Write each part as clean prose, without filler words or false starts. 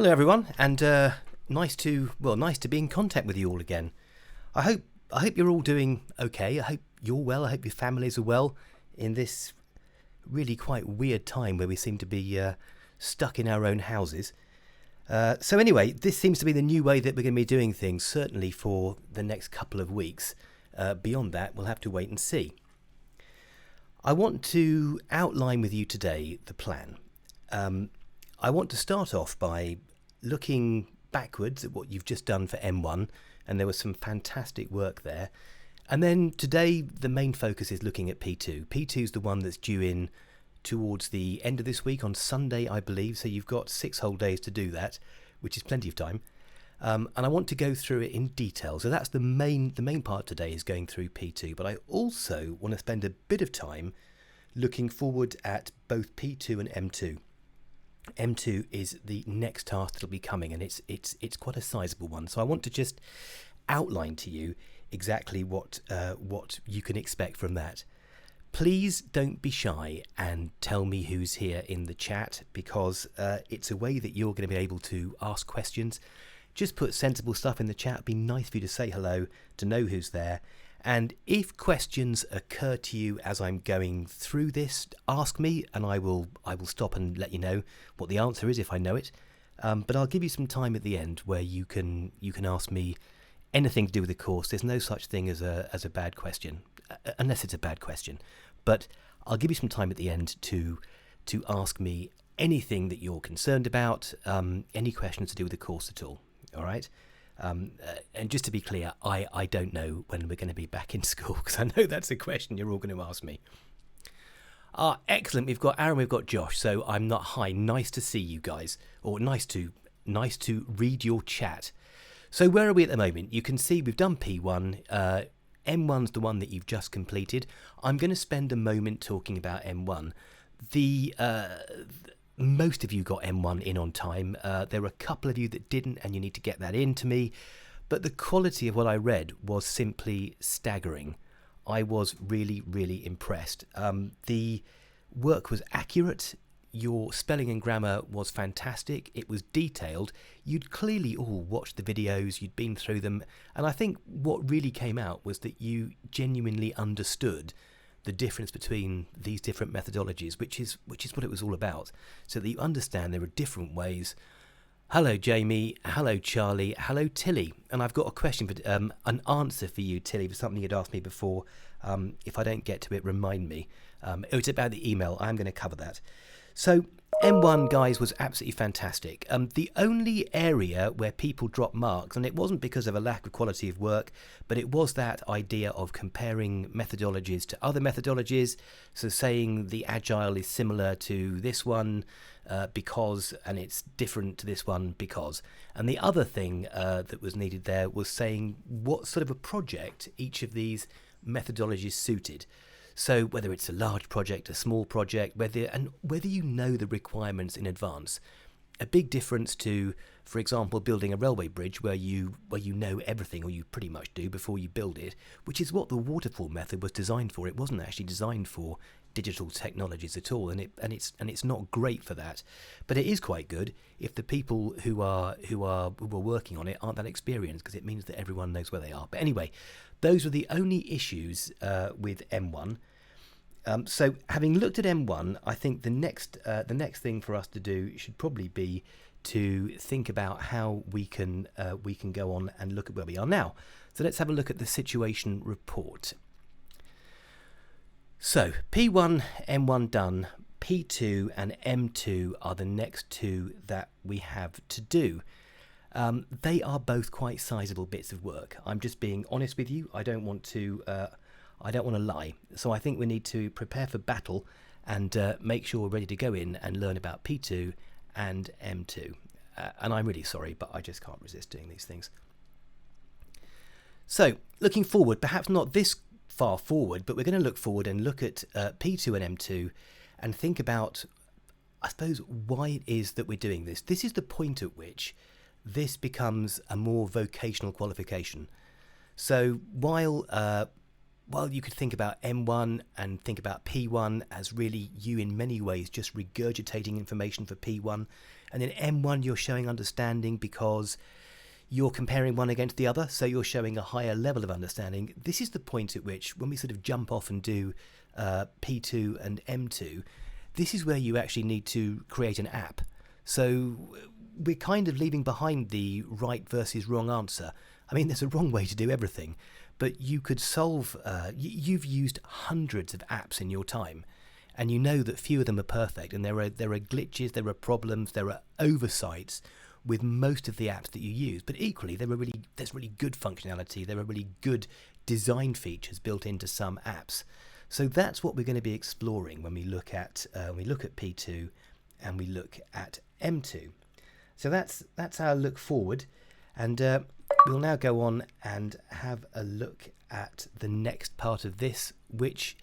Hello everyone, and nice to be in contact with you all again. I hope you're all doing okay. I hope you're well. I hope your families are well in this really quite weird time where we seem to be stuck in our own houses. So anyway, this seems to be the new way that we're going to be doing things, certainly for the next couple of weeks. Beyond that, we'll have to wait and see. I want to outline with you today the plan. I want to start off by looking backwards at what you've just done for M1, and there was some fantastic work there. And then today the main focus is looking at P2. P2 is the one that's due in towards the end of this week on Sunday, I believe, so you've got 6 whole days to do that, which is plenty of time. And I want to go through it in detail. So that's the main part today, is going through P2. But I also want to spend a bit of time looking forward at both P2 and M2. M2 is the next task that'll be coming, and it's quite a sizable one. So I want to just outline to you exactly what you can expect from that. Please don't be shy and tell me who's here in the chat, because it's a way that you're going to be able to ask questions. Just put sensible stuff in the chat. It'd be nice for you to say hello, to know who's there. And if questions occur to you as I'm going through this, ask me, and I will stop and let you know what the answer is if I know it. But I'll give you some time at the end where you can ask me anything to do with the course. There's no such thing as a bad question, unless it's a bad question. But I'll give you some time at the end to ask me anything that you're concerned about, any questions to do with the course at all. All right. And just to be clear, I don't know when we're going to be back in school, because I know that's a question you're all going to ask me. Excellent. We've got Aaron, we've got Josh. So I'm not hi. Nice to see you guys, or nice to read your chat. So where are we at the moment? You can see we've done P1. M1's the one that you've just completed. I'm going to spend a moment talking about M1. Most of you got M1 in on time. There were a couple of you that didn't, and you need to get that in to me. But the quality of what I read was simply staggering. I was really, really impressed. The work was accurate. Your spelling and grammar was fantastic. It was detailed. You'd clearly all watched the videos. You'd been through them. And I think what really came out was that you genuinely understood the difference between these different methodologies, which is what it was all about, so that you understand there are different ways. Hello Jamie, hello Charlie, hello Tilly, and I've got a question for an answer for you, Tilly, for something you'd asked me before. If I don't get to it, remind me. It was about the email. I'm going to cover that. So M1, guys, was absolutely fantastic. The only area where people dropped marks, and it wasn't because of a lack of quality of work, but it was that idea of comparing methodologies to other methodologies. So saying the Agile is similar to this one because, and it's different to this one because. And the other thing that was needed there was saying what sort of a project each of these methodologies suited. So whether it's a large project, a small project, whether you know the requirements in advance. A big difference to, for example, building a railway bridge where you know everything, or you pretty much do, before you build it, which is what the waterfall method was designed for. It wasn't actually designed for digital technologies at all, and it's not great for that. But it is quite good if the people who were working on it aren't that experienced, because it means that everyone knows where they are. But anyway, those were the only issues with M1. So having looked at M1, I think the next thing for us to do should probably be to think about how we can go on and look at where we are now. So let's have a look at the situation report. So P1, M1 done, P2 and M2 are the next two that we have to do. They are both quite sizable bits of work. I'm just being honest with you. I don't want to lie. So I think we need to prepare for battle and make sure we're ready to go in and learn about P2 and M2. And I'm really sorry, but I just can't resist doing these things. So looking forward, perhaps not this far forward, but we're going to look forward and look at P2 and M2 and think about, I suppose, why it is that we're doing this. This is the point at which this becomes a more vocational qualification. So while while you could think about M1 and think about P1 as really you in many ways just regurgitating information for P1, and in M1 you're showing understanding because you're comparing one against the other, so you're showing a higher level of understanding. This is the point at which, when we sort of jump off and do P2 and M2, this is where you actually need to create an app. So we're kind of leaving behind the right versus wrong answer. I mean, there's a wrong way to do everything, but you could solve, you've used hundreds of apps in your time, and you know that few of them are perfect, and there are glitches, there are problems, there are oversights with most of the apps that you use. But equally, there's really good functionality, there are really good design features built into some apps. So that's what we're going to be exploring when we look at P2 and we look at M2. So that's our look forward, and we'll now go on and have a look at the next part of this, which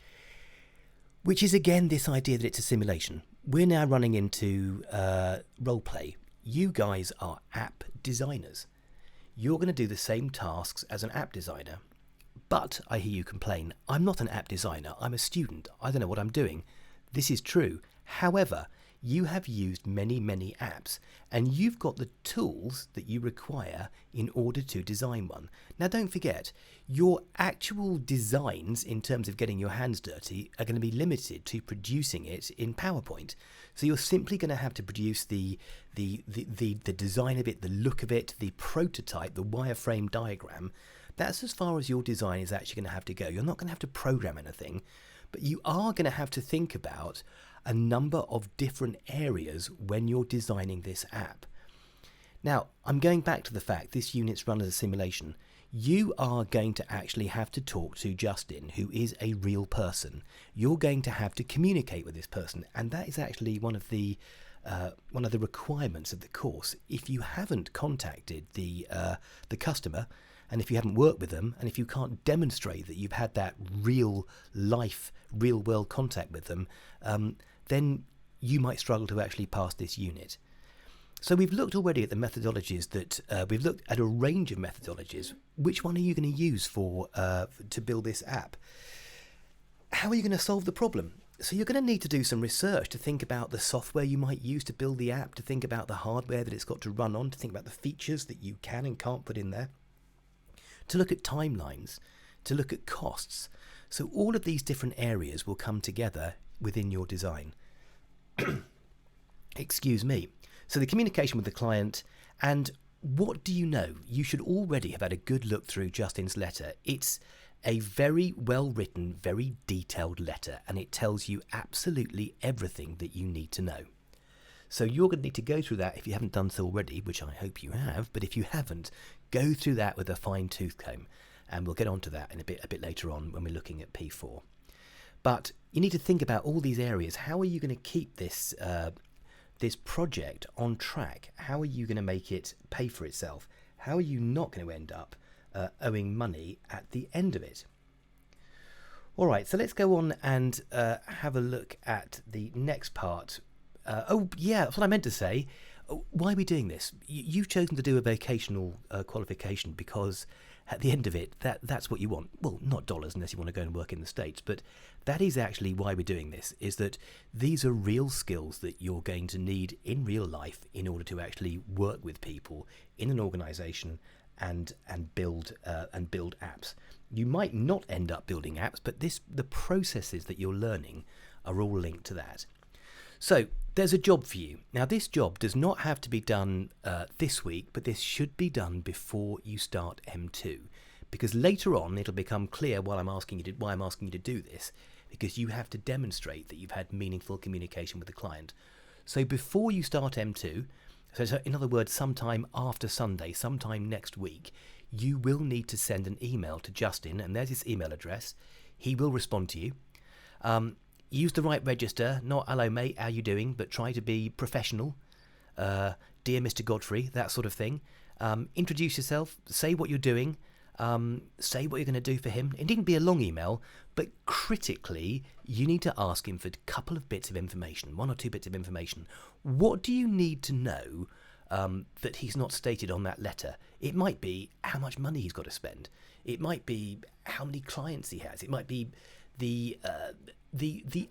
is again this idea that it's a simulation. We're now running into roleplay. You guys are app designers. You're going to do the same tasks as an app designer. But I hear you complain, I'm not an app designer, I'm a student, I don't know what I'm doing. This is true. However, you have used many, many apps, and you've got the tools that you require in order to design one. Now, don't forget, your actual designs in terms of getting your hands dirty are going to be limited to producing it in PowerPoint. So you're simply going to have to produce the design of it, the look of it, the prototype, the wireframe diagram. That's as far as your design is actually going to have to go. You're not going to have to program anything, but you are going to have to think about a number of different areas when you're designing this app. Now, I'm going back to the fact this unit's run as a simulation. You are going to actually have to talk to Justin, who is a real person. You're going to have to communicate with this person, and that is actually one of the requirements of the course. If you haven't contacted the customer, and if you haven't worked with them, and if you can't demonstrate that you've had that real life, real world contact with them, then you might struggle to actually pass this unit. So we've looked already at the methodologies that we've looked at a range of methodologies. Which one are you going to use to build this app? How are you going to solve the problem? So you're going to need to do some research to think about the software you might use to build the app, to think about the hardware that it's got to run on, to think about the features that you can and can't put in there, to look at timelines, to look at costs. So all of these different areas will come together within your design. Excuse me. So the communication with the client, and what do you know? You should already have had a good look through Justin's letter. It's a very well written, very detailed letter, and it tells you absolutely everything that you need to know. So you're going to need to go through that if you haven't done so already, which I hope you have, but if you haven't, go through that with a fine tooth comb, and we'll get onto that in a bit later on when we're looking at P4. But you need to think about all these areas. How are you going to keep this project on track? How are you going to make it pay for itself? How are you not going to end up owing money at the end of it? All right, so let's go on and have a look at the next part. Oh, yeah, that's what I meant to say. Why are we doing this? You've chosen to do a vocational qualification because at the end of it, that's what you want. Well, not dollars unless you want to go and work in the States, but that is actually why we're doing this, is that these are real skills that you're going to need in real life in order to actually work with people in an organization and build apps. You might not end up building apps, but the processes that you're learning are all linked to that. So there's a job for you. Now, this job does not have to be done this week, but this should be done before you start M2, because later on it'll become clear why I'm asking you to do this, because you have to demonstrate that you've had meaningful communication with the client. So before you start M2, so in other words, sometime after Sunday, sometime next week, you will need to send an email to Justin, and there's his email address. He will respond to you. Use the right register, not hello mate, how you doing, but try to be professional. Dear Mr. Godfrey, that sort of thing. Introduce yourself, say what you're doing, say what you're going to do for him. It needn't be a long email, but critically, you need to ask him for a couple of bits of information, 1 or 2 bits of information. What do you need to know that he's not stated on that letter. It might be how much money he's got to spend. It might be how many clients he has. It might be the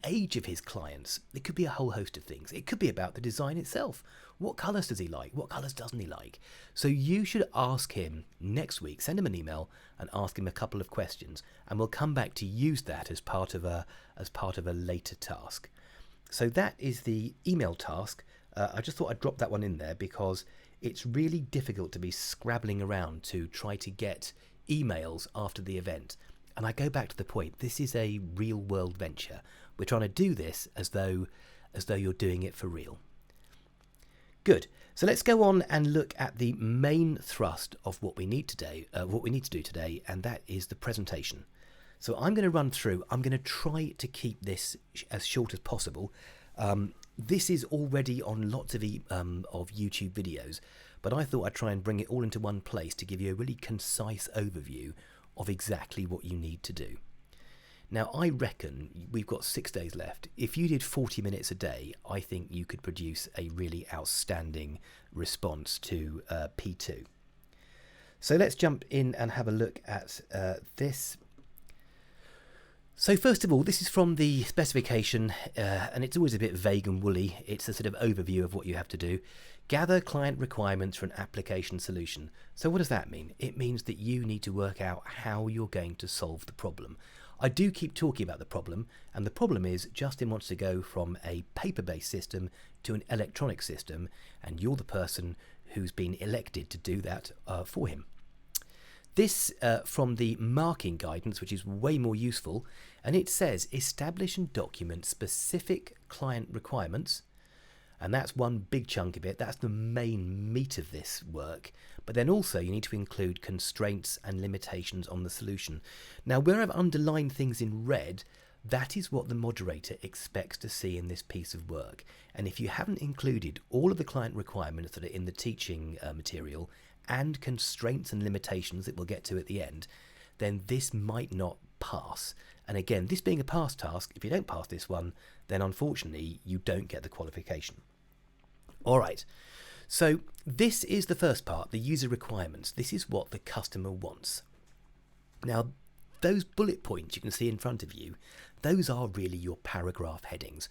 age of his clients. It could be a whole host of things. It could be about the design itself. What colours does he like? What colours doesn't he like? So you should ask him next week. Send him an email and ask him a couple of questions, and we'll come back to use that as part of a later task. So that is the email task. I just thought I'd drop that one in there because it's really difficult to be scrabbling around to try to get emails after the event. And I go back to the point, this is a real world venture. We're trying to do this as though you're doing it for real. Good. So let's go on and look at the main thrust of what we need to do today, and that is the presentation. So I'm going to run through. I'm going to try to keep this as short as possible. This is already on lots of YouTube videos, but I thought I'd try and bring it all into one place to give you a really concise overview of exactly what you need to do. Now, I reckon we've got 6 days left. If you did 40 minutes a day, I think you could produce a really outstanding response to P2. So let's jump in and have a look at this. So first of all, this is from the specification, and it's always a bit vague and woolly. It's a sort of overview of what you have to do. Gather client requirements for an application solution. So what does that mean? It means that you need to work out how you're going to solve the problem. I do keep talking about the problem, and the problem is Justin wants to go from a paper-based system to an electronic system, and you're the person who's been elected to do that for him. This from the marking guidance, which is way more useful, and it says establish and document specific client requirements, and that's one big chunk of it. That's the main meat of this work. But then also you need to include constraints and limitations on the solution. Now, where I've underlined things in red, that is what the moderator expects to see in this piece of work. And if you haven't included all of the client requirements that are in the teaching material and constraints and limitations that we'll get to at the end, then this might not pass. And again, this being a pass task, if you don't pass this one, then unfortunately you don't get the qualification. All right, so this is the first part, the user requirements. This is what the customer wants. Now, those bullet points you can see in front of you, those are really your paragraph headings.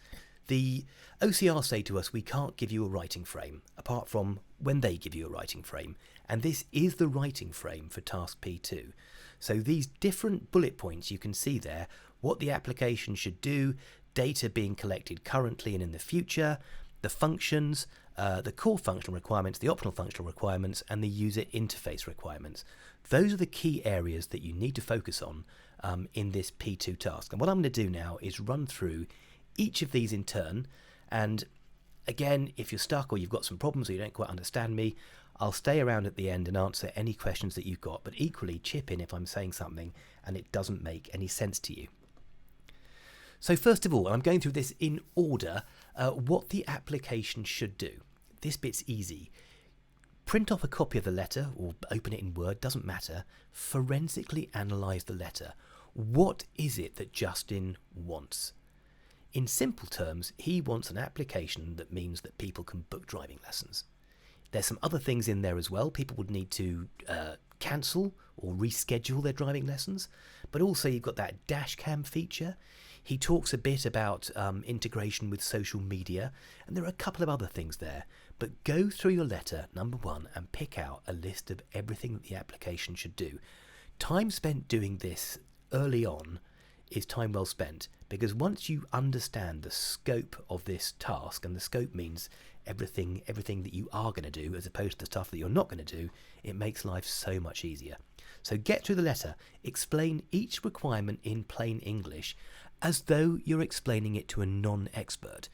The OCR say to us, we can't give you a writing frame, apart from when they give you a writing frame. And this is the writing frame for task P2. So these different bullet points you can see there, what the application should do, data being collected currently and in the future, the functions, the core functional requirements, the optional functional requirements, and the user interface requirements. Those are the key areas that you need to focus on in this P2 task. And what I'm going to do now is run through each of these in turn. And again, if you're stuck or you've got some problems or you don't quite understand me, I'll stay around at the end and answer any questions that you've got. But equally, chip in if I'm saying something and it doesn't make any sense to you. So first of all, I'm going through this in order, what the application should do. This bit's easy. Print off a copy of the letter or open it in Word, doesn't matter. Forensically analyse the letter. What is it that Justin wants? In simple terms, he wants an application that means that people can book driving lessons. There's some other things in there as well. People would need to cancel or reschedule their driving lessons. But also you've got that dash cam feature. He talks a bit about integration with social media, and there are a couple of other things there. But go through your letter, number one, and pick out a list of everything that the application should do. Time spent doing this early on is time well spent, because once you understand the scope of this task, and the scope means everything that you are going to do as opposed to the stuff that you're not going to do, it makes life so much easier. So get through the letter, explain each requirement in plain English as though you're explaining it to a non-expert,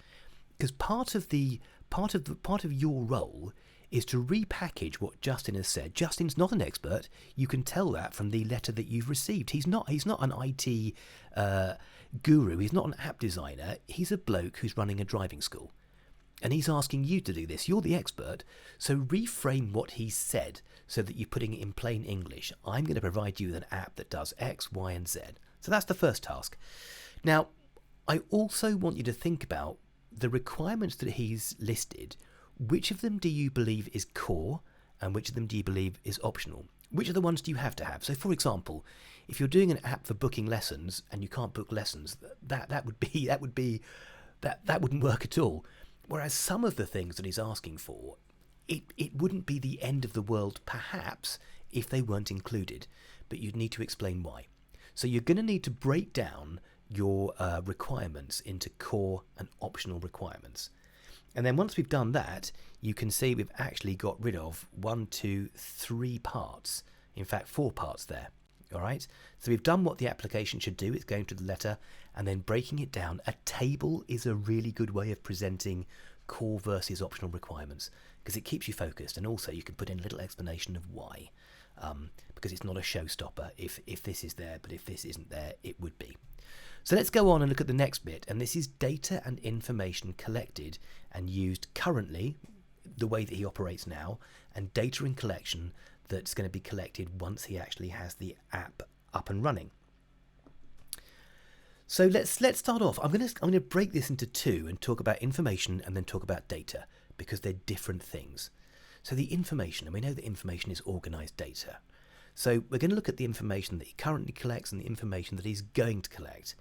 because part of your role is to repackage what Justin has said. Justin's not an expert. You can tell that from the letter that you've received. He's not an IT guru. He's not an app designer. He's a bloke who's running a driving school. And he's asking you to do this. You're the expert. So reframe what he said so that you're putting it in plain English. I'm going to provide you with an app that does X, Y, and Z. So that's the first task. Now, I also want you to think about the requirements that he's listed. which of them do you believe is core and which of them do you believe is optional? Which are the ones do you have to have? So, for example, if you're doing an app for booking lessons and you can't book lessons, that wouldn't work at all. Whereas some of the things that he's asking for, it wouldn't be the end of the world, perhaps, if they weren't included, but you'd need to explain why. So you're going to need to break down your requirements into core and optional requirements. And then once we've done that, you can see we've actually got rid of 1, 2, 3 parts. In fact, 4 parts there. All right. So we've done what the application should do. It's going to the letter and then breaking it down. A table is a really good way of presenting core versus optional requirements because it keeps you focused, and also you can put in a little explanation of why, because it's not a showstopper if this is there, but if this isn't there, it would be. So let's go on and look at the next bit, and this is data and information collected and used currently, the way that he operates now, and data in collection that's going to be collected once he actually has the app up and running. So let's start off. I'm going to break this into 2 and talk about information and then talk about data, because they're different things. So the information, and we know that information is organized data. So we're going to look at the information that he currently collects and the information that he's going to collect.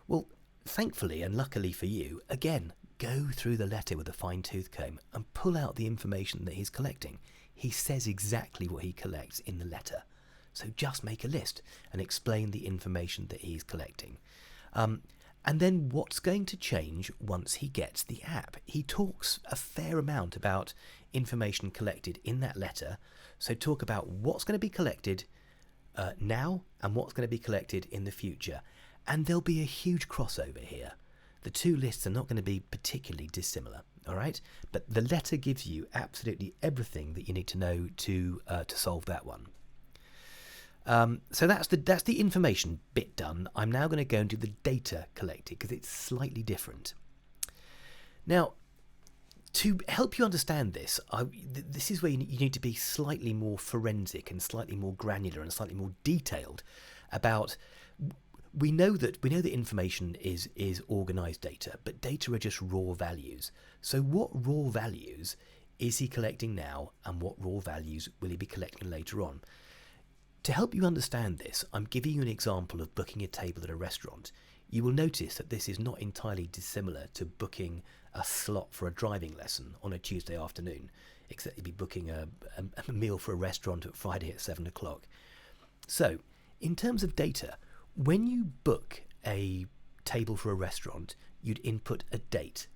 Well, thankfully and luckily for you, again, go through the letter with a fine-tooth comb and pull out the information that he's collecting. He says exactly what he collects in the letter. So just make a list and explain the information that he's collecting. And then what's going to change once he gets the app? He talks a fair amount about information collected in that letter. So talk about what's going to be collected now and what's going to be collected in the future. And there'll be a huge crossover here. The 2 lists are not going to be particularly dissimilar, all right? But the letter gives you absolutely everything that you need to know to solve that one. So that's the information bit done. I'm now going to go into the data collected because it's slightly different. Now, to help you understand this, this is where you need to be slightly more forensic and slightly more granular and slightly more detailed about. We know that information is organized data, but data are just raw values. So what raw values is he collecting now, and what raw values will he be collecting later on? To help you understand this, I'm giving you an example of booking a table at a restaurant. You will notice that this is not entirely dissimilar to booking a slot for a driving lesson on a Tuesday afternoon, except you'd be booking a meal for a restaurant at Friday at 7 o'clock. So, in terms of data, when you book a table for a restaurant, you'd input a date.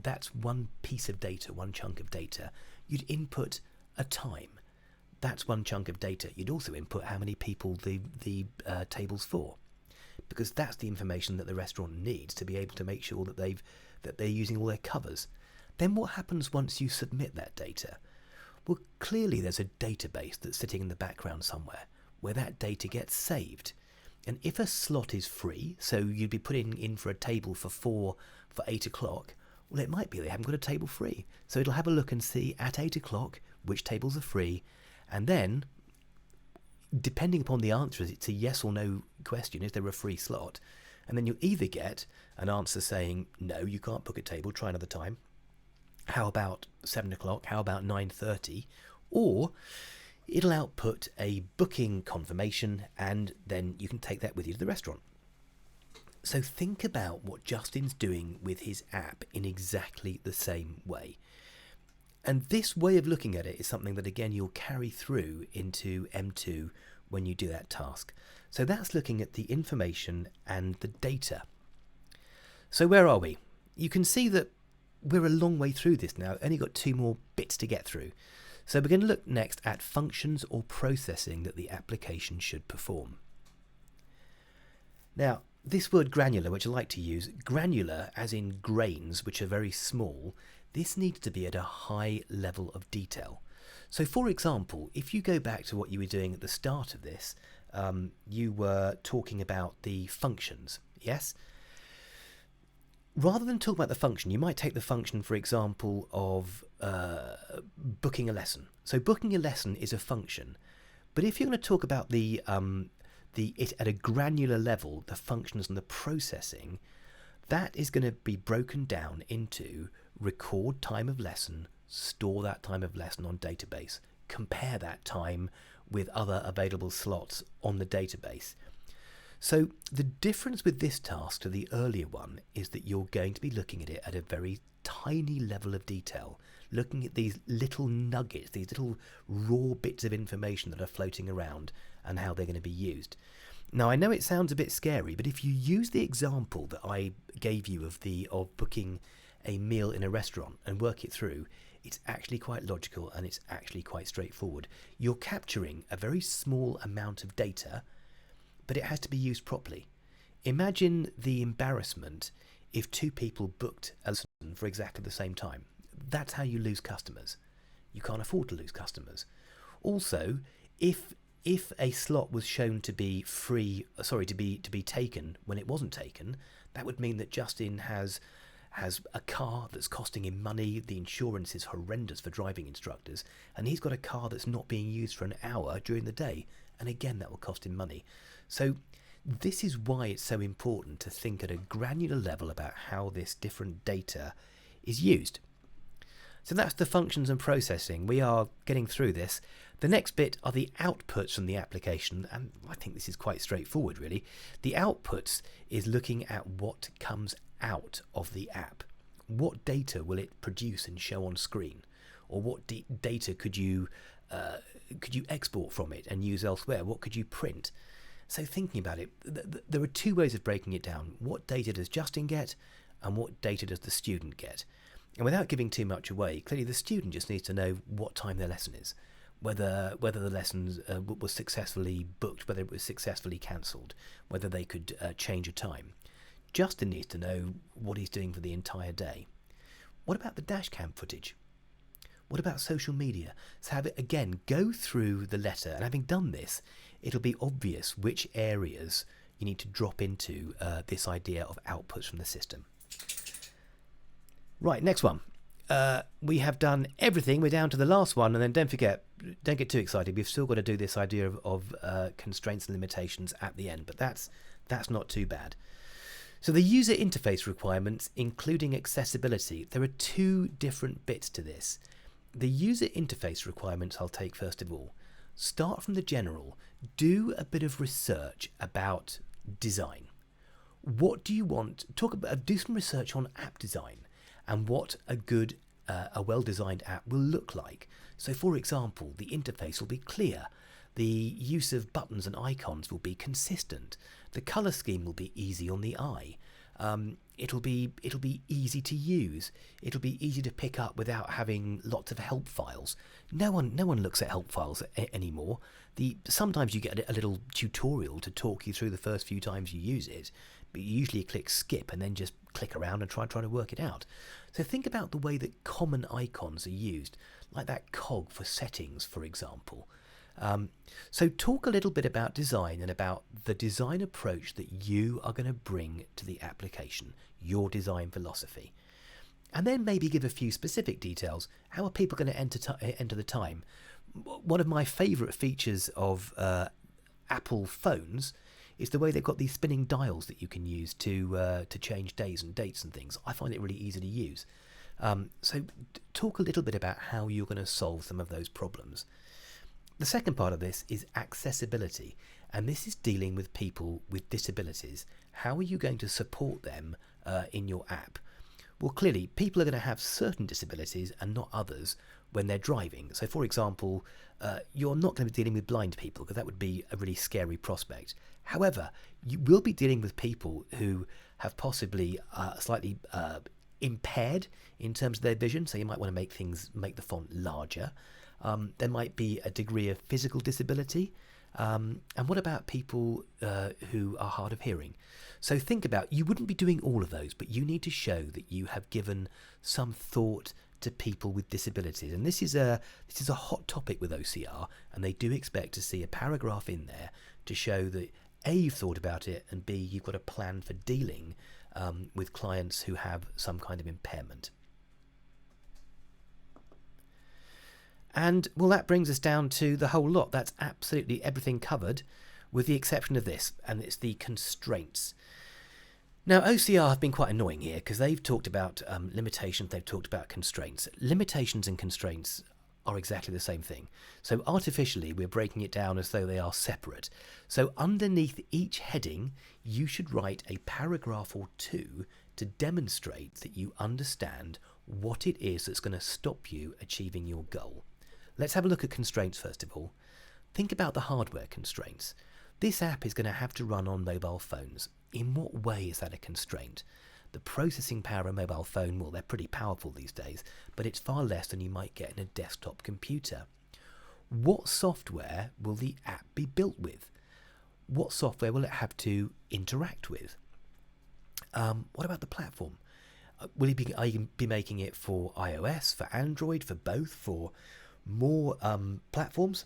That's one piece of data, one chunk of data. You'd input a time. That's one chunk of data. You'd also input how many people the table's for, because that's the information that the restaurant needs to be able to make sure that they're using all their covers. Then what happens once you submit that data? Well, clearly there's a database that's sitting in the background somewhere where that data gets saved. And if a slot is free, so you'd be putting in for a table for 8 o'clock, well, it might be they haven't got a table free. So it'll have a look and see at 8 o'clock which tables are free. And then, depending upon the answer, it's a yes or no question, is there a free slot? And then you'll either get an answer saying, no, you can't book a table, try another time. How about 7 o'clock? How about 9:30? Or it'll output a booking confirmation, and then you can take that with you to the restaurant. So think about what Justin's doing with his app in exactly the same way. And this way of looking at it is something that, again, you'll carry through into M2 when you do that task. So that's looking at the information and the data. So where are we? You can see that we're a long way through this now. Only got 2 more bits to get through. So we're going to look next at functions or processing that the application should perform. Now, this word granular, which I like to use, granular as in grains, which are very small, this needs to be at a high level of detail. So for example, if you go back to what you were doing at the start of this, you were talking about the functions, yes? Rather than talk about the function, you might take the function, for example, of booking a lesson. So booking a lesson is a function. But if you're going to talk about it at a granular level, the functions and the processing, that is going to be broken down into record time of lesson, store that time of lesson on database, compare that time with other available slots on the database. So the difference with this task to the earlier one is that you're going to be looking at it at a very tiny level of detail, looking at these little nuggets, these little raw bits of information that are floating around and how they're going to be used. Now, I know it sounds a bit scary, but if you use the example that I gave you of booking a meal in a restaurant and work it through, it's actually quite logical and it's actually quite straightforward. You're capturing a very small amount of data, but it has to be used properly. Imagine the embarrassment if two people booked a lesson for exactly the same time. That's how you lose customers. You can't afford to lose customers. Also, if a slot was shown to be to be taken when it wasn't taken, that would mean that Justin has a car that's costing him money. The insurance is horrendous for driving instructors, and he's got a car that's not being used for an hour during the day, and again that will cost him money. So this is why it's so important to think at a granular level about how this different data is used. So that's the functions and processing. We are getting through this. The next bit are the outputs from the application, and I think this is quite straightforward really. The outputs is looking at what comes out of the app. What data will it produce and show on screen? Or what data could you export from it and use elsewhere? What could you print? So thinking about it, there are two ways of breaking it down. What data does Justin get and what data does the student get? And without giving too much away, clearly the student just needs to know what time their lesson is, whether the lesson was successfully booked, whether it was successfully cancelled, whether they could change a time. Justin needs to know what he's doing for the entire day. What about the dash cam footage? What about social media? So have it again go through the letter, and having done this, it'll be obvious which areas you need to drop into this idea of outputs from the system. Right, next one. We have done everything. We're down to the last one, and then don't get too excited. We've still got to do this idea of constraints and limitations at the end, but that's not too bad. So the user interface requirements, including accessibility, there are two different bits to this. The user interface requirements I'll take first of all. Start from the general. Do a bit of research about design. What do you want? Do some research on app design and what a well-designed app will look like. So for example, the interface will be clear. The use of buttons and icons will be consistent. The color scheme will be easy on the eye. It'll be easy to use. It'll be easy to pick up without having lots of help files. No one looks at help files anymore. Sometimes you get a little tutorial to talk you through the first few times you use it, but you usually click skip and then just click around and try to work it out. So think about the way that common icons are used, like that cog for settings, for example. So talk a little bit about design and about the design approach that you are going to bring to the application, your design philosophy. And then maybe give a few specific details. How are people going to enter the time? One of my favourite features of Apple phones is the way they've got these spinning dials that you can use to change days and dates and things. I find it really easy to use. So talk a little bit about how you're going to solve some of those problems. The second part of this is accessibility, and this is dealing with people with disabilities. How are you going to support them in your app? Well, clearly, people are going to have certain disabilities and not others when they're driving. So, for example, you're not going to be dealing with blind people because that would be a really scary prospect. However, you will be dealing with people who have possibly slightly impaired in terms of their vision, so you might want to make the font larger. There might be a degree of physical disability. And what about people who are hard of hearing? So think about, you wouldn't be doing all of those, but you need to show that you have given some thought to people with disabilities. And this is a hot topic with OCR, and they do expect to see a paragraph in there to show that A, you've thought about it, and B, you've got a plan for dealing with clients who have some kind of impairment. And, well, that brings us down to the whole lot. That's absolutely everything covered, with the exception of this, and it's the constraints. Now, OCR have been quite annoying here because they've talked about limitations, they've talked about constraints. Limitations and constraints are exactly the same thing. So artificially, we're breaking it down as though they are separate. So underneath each heading, you should write a paragraph or two to demonstrate that you understand what it is that's going to stop you achieving your goal. Let's have a look at constraints first of all. Think about the hardware constraints. This app is going to have to run on mobile phones. In what way is that a constraint? The processing power of a mobile phone, well, they're pretty powerful these days, but it's far less than you might get in a desktop computer. What software will the app be built with? What software will it have to interact with? What about the platform? Are you be making it for iOS, for Android, for both, for more platforms?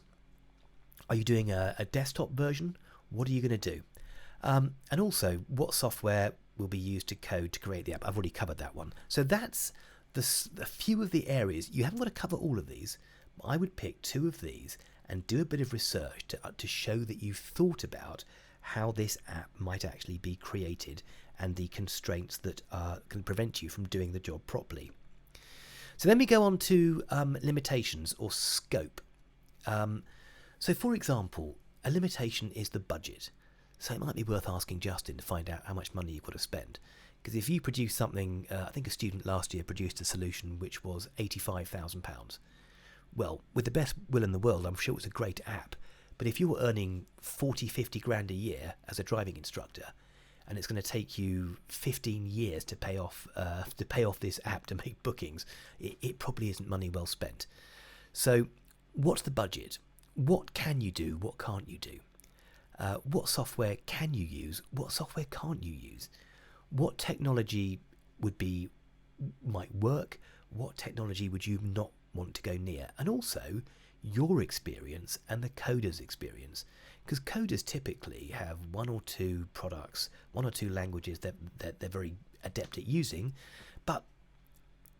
Are you doing a desktop version? What are you going to do? And also, what software will be used to code to create the app? I've already covered that one. So that's a few of the areas. You haven't got to cover all of these. I would pick two of these and do a bit of research to show that you've thought about how this app might actually be created and the constraints that can prevent you from doing the job properly. So then we go on to limitations or scope. So for example, a limitation is the budget. So it might be worth asking Justin to find out how much money you've got to spend. Because if you produce something, I think a student last year produced a solution which was £85,000. Well, with the best will in the world, I'm sure it was a great app. But if you were earning 40, 50 grand a year as a driving instructor, and it's going to take you 15 years to pay off this app to make bookings, it probably isn't money well spent. So what's the budget? What can you do? What can't you do? What software can you use? What software can't you use? What technology might work? What technology would you not want to go near? And also your experience and the coder's experience. Because coders typically have one or two products, one or two languages that they're very adept at using, but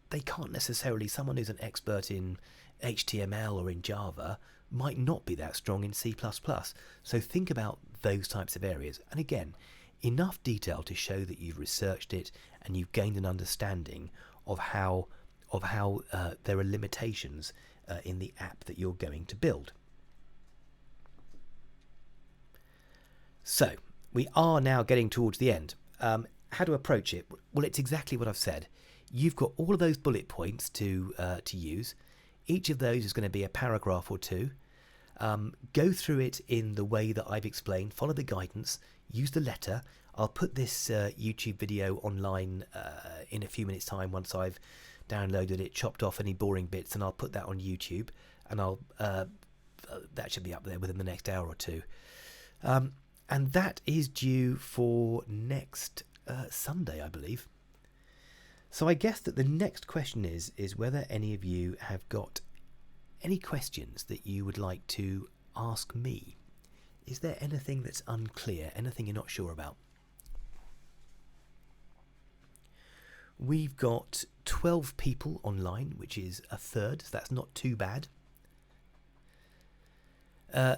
they can't necessarily, someone who's an expert in HTML or in Java might not be that strong in C++. So think about those types of areas. And again, enough detail to show that you've researched it and you've gained an understanding of how there are limitations in the app that you're going to build. So we are now getting towards the end. How to approach it? Well, it's exactly what I've said. You've got all of those bullet points to use. Each of those is going to be a paragraph or two. Go through it in the way that I've explained. Follow the guidance. Use the letter. I'll put this YouTube video online in a few minutes' time once I've downloaded it, chopped off any boring bits, and I'll put that on YouTube. And that should be up there within the next hour or two. And that is due for next Sunday, I believe. So I guess that the next question is whether any of you have got any questions that you would like to ask me. Is there anything that's unclear, anything you're not sure about? We've got 12 people online, which is a third, so that's not too bad.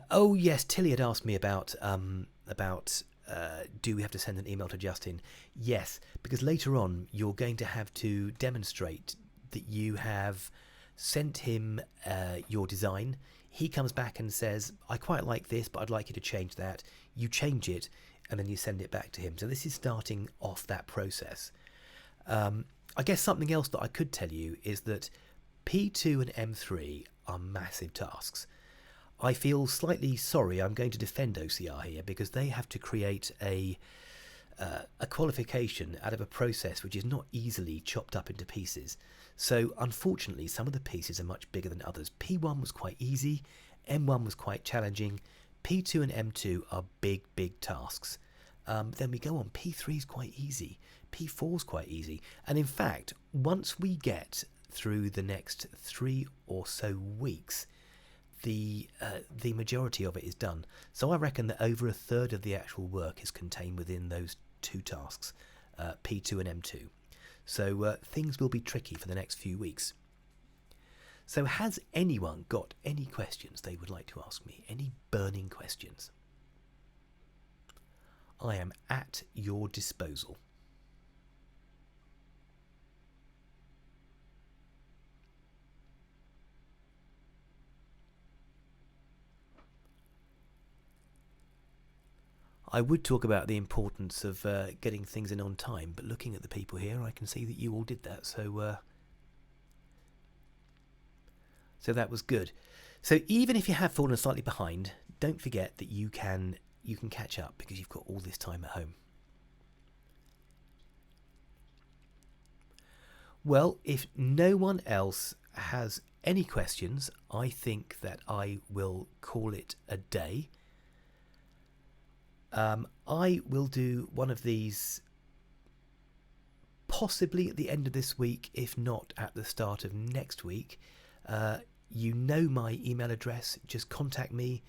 Oh yes, Tilly had asked me about do we have to send an email to Justin? Yes, because later on you're going to have to demonstrate that you have sent him your design. He comes back and says, I quite like this, but I'd like you to change that. You change it, and then you send it back to him. So this is starting off that process. I guess something else that I could tell you is that P2 and M3 are massive tasks. I feel slightly sorry. I'm going to defend OCR here because they have to create a qualification out of a process which is not easily chopped up into pieces. So unfortunately, some of the pieces are much bigger than others. P1 was quite easy, M1 was quite challenging, P2 and M2 are big, big tasks. Then we go on, P3 is quite easy, P4 is quite easy. And in fact, once we get through the next 3 or so weeks, the majority of it is done. So I reckon that over a third of the actual work is contained within those two tasks, P2 and M2. So things will be tricky for the next few weeks. So has anyone got any questions they would like to ask me? Any burning questions? I am at your disposal. I would talk about the importance of getting things in on time, but looking at the people here, I can see that you all did that, so that was good. So even if you have fallen slightly behind, don't forget that you can catch up because you've got all this time at home. Well, if no one else has any questions, I think that I will call it a day. I will do one of these possibly at the end of this week, if not at the start of next week. You know my email address. Just contact me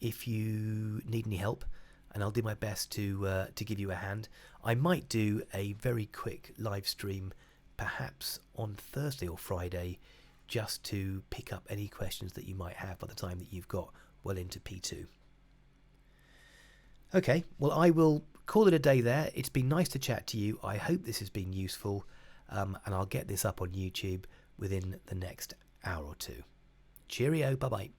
if you need any help, and I'll do my best to give you a hand. I might do a very quick live stream, perhaps on Thursday or Friday, just to pick up any questions that you might have by the time that you've got well into P2. Okay, well, I will call it a day there. It's been nice to chat to you. I hope this has been useful, and I'll get this up on YouTube within the next hour or two. Cheerio, bye-bye.